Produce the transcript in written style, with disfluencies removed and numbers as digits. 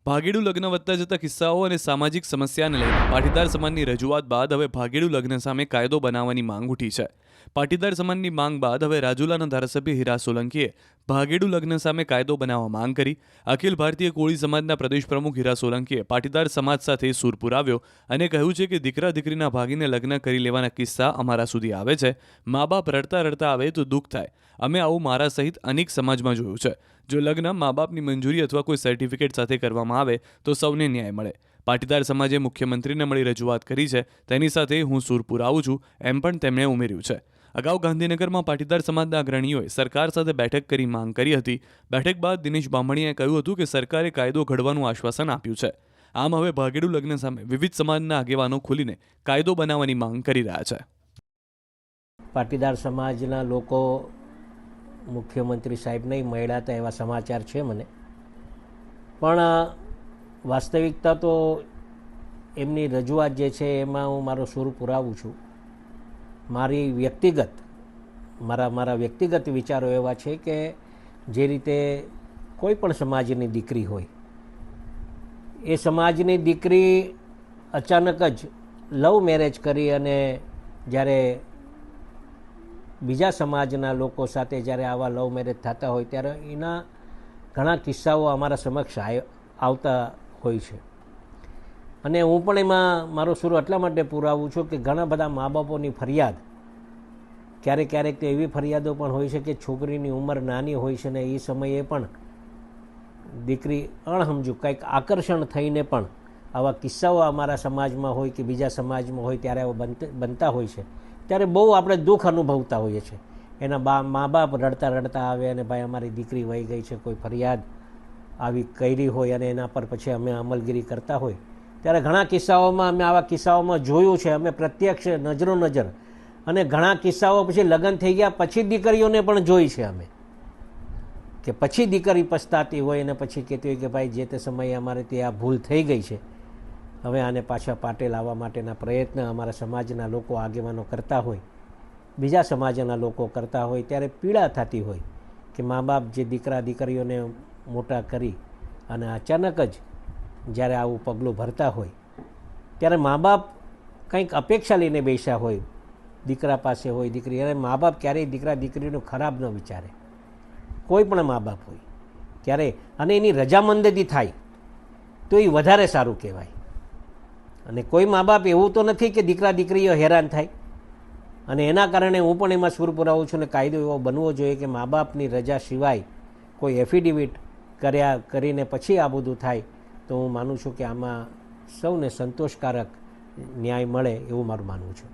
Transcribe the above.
ભાગેડુ લગ્ન વધતા જતા કિસ્સાઓ અને સામાજિક સમસ્યાને લઈને પાટીદાર સમાજની રજૂઆત બાદ હવે ભાગેડુ લગ્ન સામે કાયદો બનાવવાની માંગ ઉઠી છે. પાટીદાર સમાજની માંગ બાદ હવે રાજુલાના ધારાસભ્ય હીરા સોલંકીએ ભાગેડુ લગ્ન સામે કાયદો બનાવવા માંગ કરી. અખિલ ભારતીય કોળી સમાજના પ્રદેશ પ્રમુખ હીરા સોલંકીએ પાટીદાર સમાજ સાથે સૂર પુરાવ્યો અને કહ્યું છે કે દીકરા દીકરીના ભાગીને લગ્ન કરી લેવાના કિસ્સા અમારા સુધી આવે છે. મા બાપ રડતા રડતા આવે તો દુઃખ થાય. અમે આવું મારા સહિત અનેક સમાજમાં જોયું છે. જો લગ્ન મા બાપની મંજૂરી અથવા કોઈ સર્ટિફિકેટ સાથે કરવામાં આવે તો સૌને ન્યાય મળે. પાટીદાર સમાજે મુખ્યમંત્રીને મળી રજૂઆત કરી છે. તેની સાથે હું સૂર પુરાવું છું એમ પણ તેમણે ઉમેર્યું છે. અગાઉ ગાંધીનગરમાં પાટીદાર સમાજના અગ્રણીઓએ સરકાર સાથે બેઠક કરી માંગ કરી હતી. બેઠક બાદ દિનેશ બામણીએ કહ્યું હતું કે સરકારે કાયદો ઘડવાનું આશ્વાસન આપ્યું છે. આમ હવે ભાગેડુ લગ્ન સામે વિવિધ સમાજના આગેવાનો ખુલીને કાયદો બનાવવાની માંગ કરી રહ્યા છે. પાટીદાર સમાજના લોકો મુખ્યમંત્રી સાહેબને મળ્યા હતા એવા સમાચાર છે મને, પણ વાસ્તવિકતા તો એમની રજૂઆત જે છે એમાં હું મારો સૂર પુરાવું છું. મારા વ્યક્તિગત વિચારો એવા છે કે જે રીતે કોઈ પણ સમાજની દીકરી હોય, એ સમાજની દીકરી અચાનક જ લવ મેરેજ કરી અને જ્યારે બીજા સમાજના લોકો સાથે જ્યારે આવા લવ મેરેજ થતા હોય ત્યારે એના ઘણા કિસ્સાઓ અમારા સમક્ષ આવતા હોય છે. અને હું પણ એમાં મારો સૂર એટલા માટે પુરાવું છું કે ઘણા બધા મા બાપોની ફરિયાદ, ક્યારેક તો એવી ફરિયાદો પણ હોય છે કે છોકરીની ઉંમર નાની હોય છે ને એ સમયે પણ દીકરી અણસમજુ કંઈક આકર્ષણ થઈને પણ આવા કિસ્સાઓ અમારા સમાજમાં હોય કે બીજા સમાજમાં હોય ત્યારે બનતા હોય છે. ત્યારે બહુ આપણે દુઃખ અનુભવતા હોઈએ છીએ. એના મા બાપ રડતા રડતા આવે અને ભાઈ અમારી દીકરી વહી ગઈ છે, કોઈ ફરિયાદ આવી કરી હોય અને એના પર પછી અમે અમલગીરી કરતા હોય ત્યારે ઘણા કિસ્સાઓમાં અમે આવા કિસ્સાઓમાં જોયું છે. અમે પ્રત્યક્ષ નજર અને ઘણા કિસ્સાઓ પછી લગ્ન થઈ ગયા પછી દીકરીઓને પણ જોઈ છે અમે, કે પછી દીકરી પછતાતી હોય અને પછી કહેતી હોય કે ભાઈ જે તે સમયે અમારે ત્યાં ભૂલ થઈ ગઈ છે, હવે આને પાછા પાટે લાવવા માટેના પ્રયત્ન અમારા સમાજના લોકો આગેવાનો કરતા હોય, બીજા સમાજના લોકો કરતા હોય ત્યારે પીડા થતી હોય કે મા બાપ જે દીકરા દીકરીઓને મોટા કરી અને અચાનક જ જ્યારે આવું પગલું ભરતા હોય ત્યારે મા બાપ કંઈક અપેક્ષા લઈને બેસ્યા હોય દીકરા પાસે હોય દીકરી, અને મા બાપ ક્યારેય દીકરા દીકરીનું ખરાબ ન વિચારે. કોઈ પણ મા બાપ હોય ક્યારે, અને એની રજામંદી થાય તો એ વધારે સારું કહેવાય. અને કોઈ મા બાપ એવું તો નથી કે દીકરા દીકરીઓ હેરાન થાય, અને એના કારણે હું પણ એમાં સૂર પુરાવું છું. અને કાયદો એવો બનવો જોઈએ કે મા બાપની રજા સિવાય કોઈ એફિડેવિટ કરીને પછી આ બધું થાય તો હું માનું છું કે આમાં સૌને સંતોષકારક ન્યાય મળે એવું મારું માનવું છે.